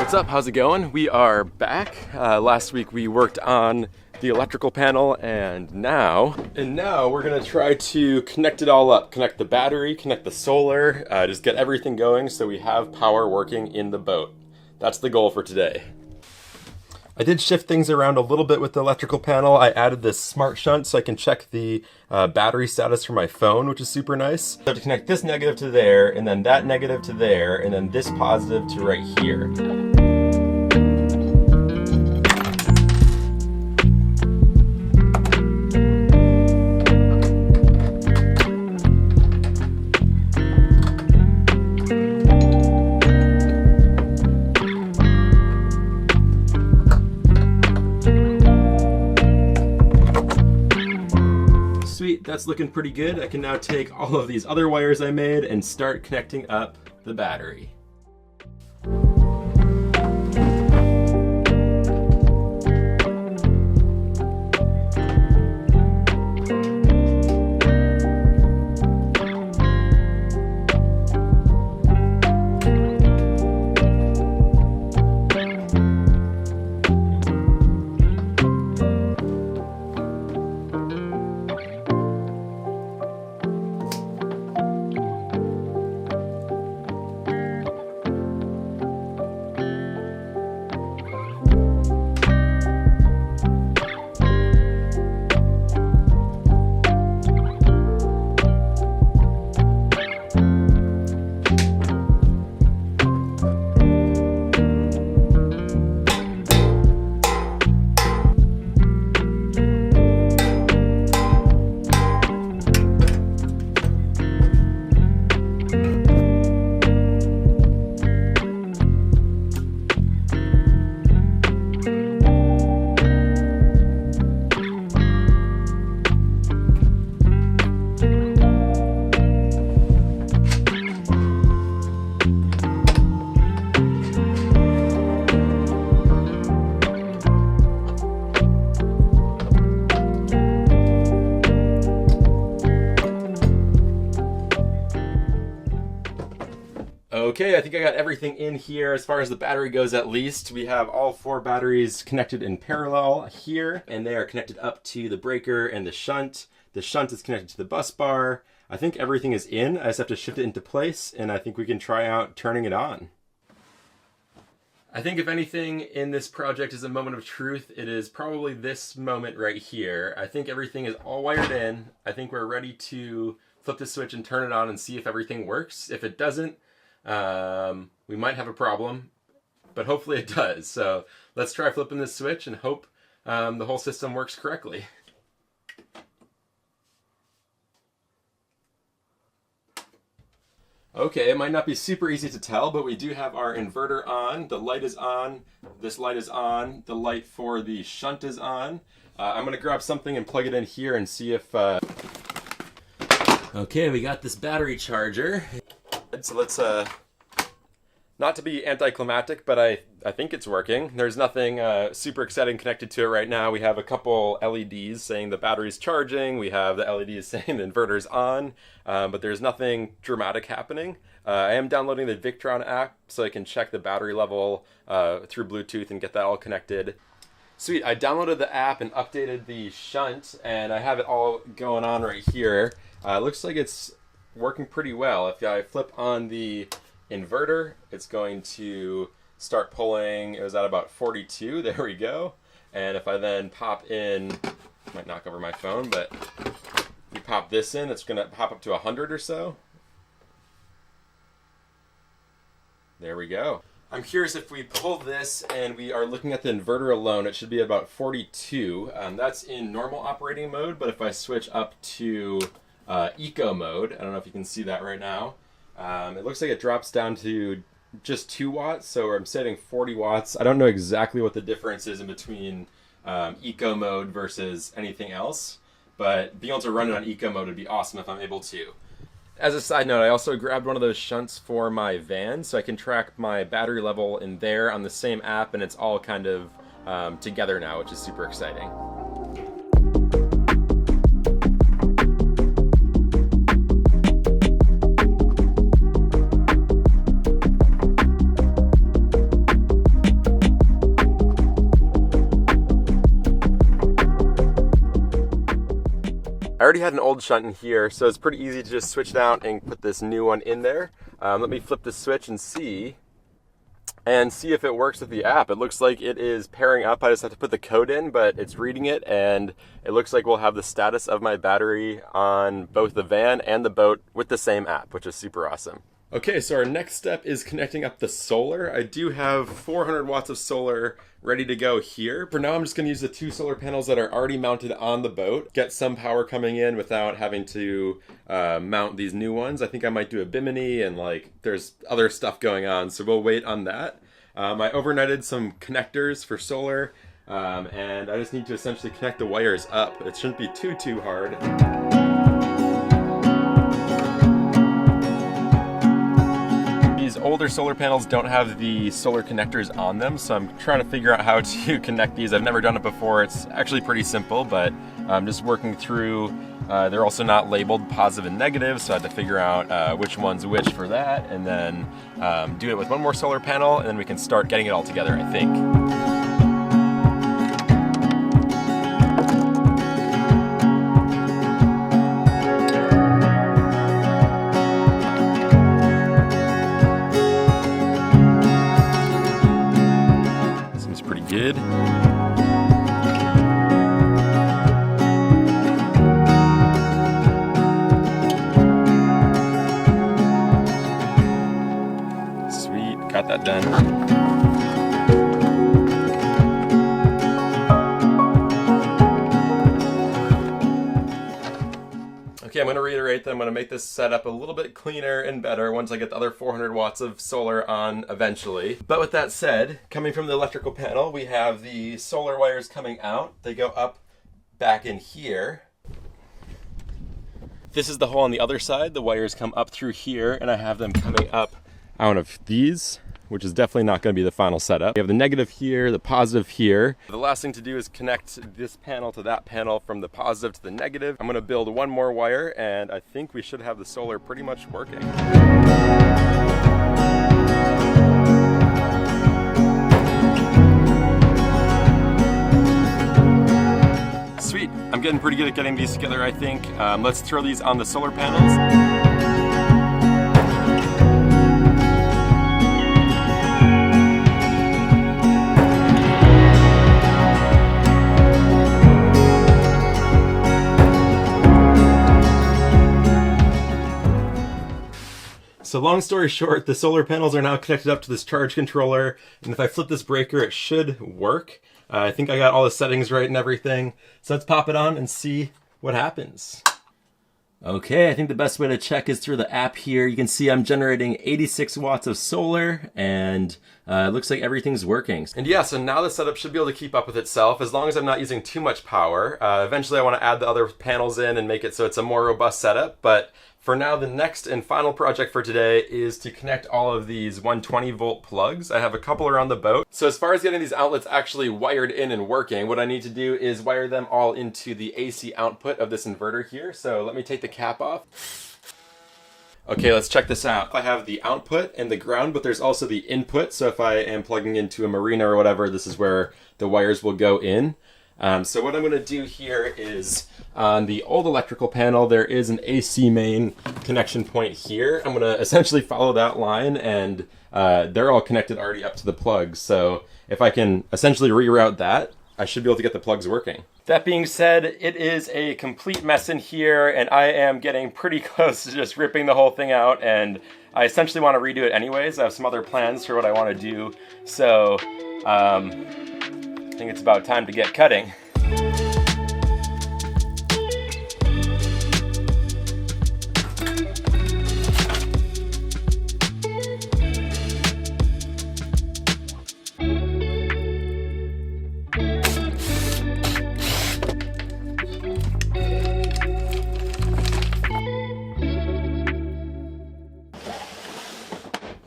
What's up? How's it going? We are back. Last week we worked on the electrical panel, and now we're gonna try to connect it all up. Connect the battery, connect the solar, just get everything going so we have power working in the boat. That's the goal for today. I did shift things around a little bit with the electrical panel. I added this smart shunt so I can check the battery status for my phone, which is super nice. So to connect this negative to there, and then that negative to there, and then this positive to right here. Sweet, that's looking pretty good. I can now take all of these other wires I made and start connecting up the battery. Okay, I think I got everything in here as far as the battery goes at least. We have all 4 batteries connected in parallel here, and they are connected up to the breaker and the shunt. The shunt is connected to the bus bar. I think everything is in. I just have to shift it into place, and I think we can try out turning it on. I think if anything in this project is a moment of truth, it is probably this moment right here. I think everything is all wired in. I think we're ready to flip the switch and turn it on and see if everything works. If it doesn't, we might have a problem, but hopefully it does. So let's try flipping this switch and hope the whole system works correctly. Okay, it might not be super easy to tell, but we do have our inverter on. The light is on. This light is on. The light for the shunt is on. I'm going to grab something and plug it in here and see if... Okay, we got this battery charger. So let's, not to be anticlimactic, but I think it's working. There's nothing super exciting connected to it right now. We have a couple LEDs saying the battery's charging. We have the LEDs saying the inverter's on, but there's nothing dramatic happening. I am downloading the Victron app so I can check the battery level through Bluetooth and get that all connected. Sweet, I downloaded the app and updated the shunt, and I have it all going on right here. Looks like it's working pretty well. If I flip on the inverter, it's going to start pulling. It was at about 42. There we go. And if I then pop in, might knock over my phone, but if you pop this in, it's going to pop up to 100 or so. There we go. I'm curious, if we pull this and we are looking at the inverter alone, it should be about 42. That's in normal operating mode, but if I switch up to eco mode, I don't know if you can see that right now, it looks like it drops down to just 2 watts, so I'm setting 40 watts. I don't know exactly what the difference is in between eco mode versus anything else, but being able to run it on eco mode would be awesome if I'm able to. As a side note, I also grabbed one of those shunts for my van, so I can track my battery level in there on the same app, and it's all kind of together now, which is super exciting. already had an old shunt in here, so it's pretty easy to just switch it out and put this new one in there. Let me flip the switch and see if it works with the app. It looks like it is pairing up. I just have to put the code in, but it's reading it, and it looks like we'll have the status of my battery on both the van and the boat with the same app, which is super awesome. Okay, so our next step is connecting up the solar. I do have 400 watts of solar ready to go here. For now, I'm just going to use the 2 solar panels that are already mounted on the boat, get some power coming in without having to mount these new ones. I think I might do a bimini, and there's other stuff going on, so we'll wait on that. I overnighted some connectors for solar, and I just need to essentially connect the wires up. It shouldn't be too hard. These older solar panels don't have the solar connectors on them, so I'm trying to figure out how to connect these. I've never done it before. It's actually pretty simple, but I'm just working through. They're also not labeled positive and negative, so I had to figure out which one's which for that, and then do it with one more solar panel, and then we can start getting it all together, I think. Good. Sweet, got that done. Okay, I'm going to reiterate that I'm going to make this setup a little bit cleaner and better once I get the other 400 watts of solar on eventually. But with that said, coming from the electrical panel, we have the solar wires coming out. They go up back in here. This is the hole on the other side. The wires come up through here, and I have them coming up out of these, which is definitely not going to be the final setup. We have the negative here, the positive here. The last thing to do is connect this panel to that panel from the positive to the negative. I'm going to build one more wire, and I think we should have the solar pretty much working. Sweet, I'm getting pretty good at getting these together, I think. Let's throw these on the solar panels. So long story short, the solar panels are now connected up to this charge controller, and if I flip this breaker, it should work. I think I got all the settings right and everything. So let's pop it on and see what happens. Okay, I think the best way to check is through the app here. You can see I'm generating 86 watts of solar, and it looks like everything's working. And yeah, so now the setup should be able to keep up with itself as long as I'm not using too much power. Eventually I want to add the other panels in and make it so it's a more robust setup, but for now, the next and final project for today is to connect all of these 120 volt plugs. I have a couple around the boat. So as far as getting these outlets actually wired in and working, what I need to do is wire them all into the AC output of this inverter here. So let me take the cap off. Okay, let's check this out. I have the output and the ground, but there's also the input. So if I am plugging into a marina or whatever, this is where the wires will go in. So what I'm going to do here is on the old electrical panel, there is an AC main connection point here. I'm going to essentially follow that line, and they're all connected already up to the plugs. So if I can essentially reroute that, I should be able to get the plugs working. That being said, it is a complete mess in here, and I am getting pretty close to just ripping the whole thing out, and I essentially want to redo it anyways. I have some other plans for what I want to do. So I think it's about time to get cutting.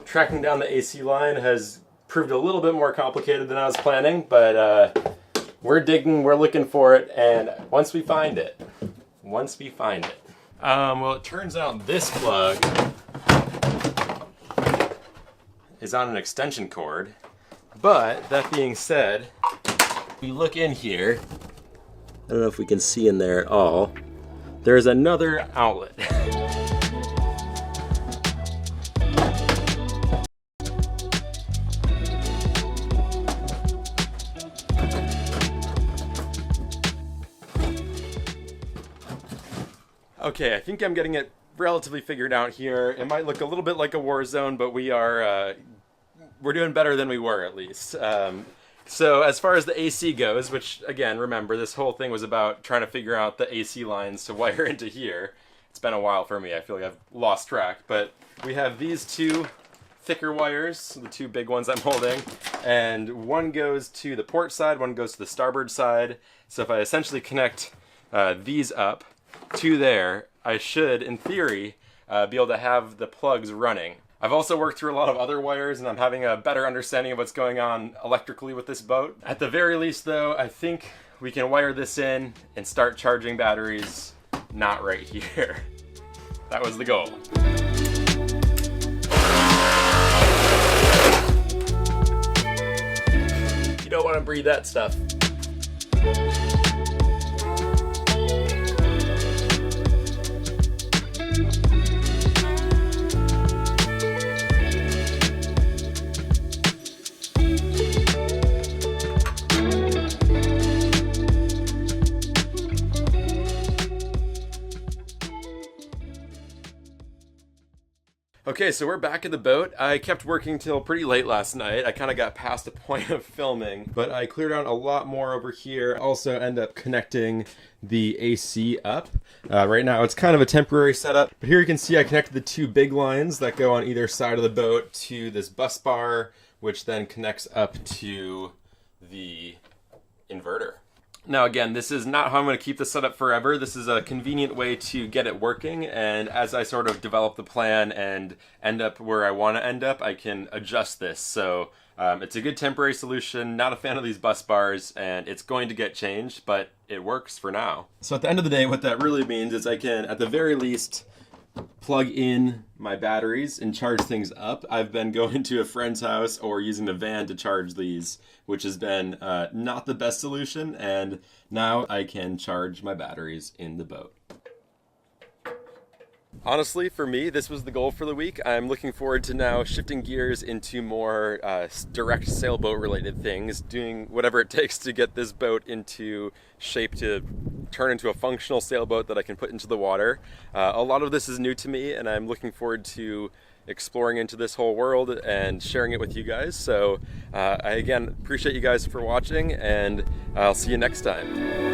Tracking down the AC line has proved a little bit more complicated than I was planning, but we're digging, we're looking for it, and once we find it, well, it turns out this plug is on an extension cord, but that being said, we look in here, I don't know if we can see in there at all, there's another outlet. Okay, I think I'm getting it relatively figured out here. It might look a little bit like a war zone, but we're doing better than we were, at least. So as far as the AC goes, which again, remember, this whole thing was about trying to figure out the AC lines to wire into here. It's been a while for me. I feel like I've lost track, but we have these two thicker wires, the two big ones I'm holding, and one goes to the port side, one goes to the starboard side. So if I essentially connect these up to there, I should, in theory, be able to have the plugs running. I've also worked through a lot of other wires, and I'm having a better understanding of what's going on electrically with this boat. At the very least, though, I think we can wire this in and start charging batteries, not right here. That was the goal. You don't want to breathe that stuff. Okay, so we're back at the boat. I kept working till pretty late last night. I kind of got past the point of filming, but I cleared out a lot more over here. Also end up connecting the AC up. Right now it's kind of a temporary setup, but here you can see I connected the two big lines that go on either side of the boat to this bus bar, which then connects up to the inverter. Now again, this is not how I'm going to keep this set up forever. This is a convenient way to get it working, and as I sort of develop the plan and end up where I want to end up, I can adjust this. So it's a good temporary solution. Not a fan of these bus bars, and it's going to get changed, but it works for now. So at the end of the day, what that really means is I can, at the very least, plug in my batteries and charge things up. I've been going to a friend's house or using the van to charge these, which has been not the best solution, and now I can charge my batteries in the boat. Honestly, for me, this was the goal for the week. I'm looking forward to now shifting gears into more direct sailboat related things, doing whatever it takes to get this boat into shape to turn into a functional sailboat that I can put into the water. A lot of this is new to me, and I'm looking forward to exploring into this whole world and sharing it with you guys. So I again appreciate you guys for watching, and I'll see you next time.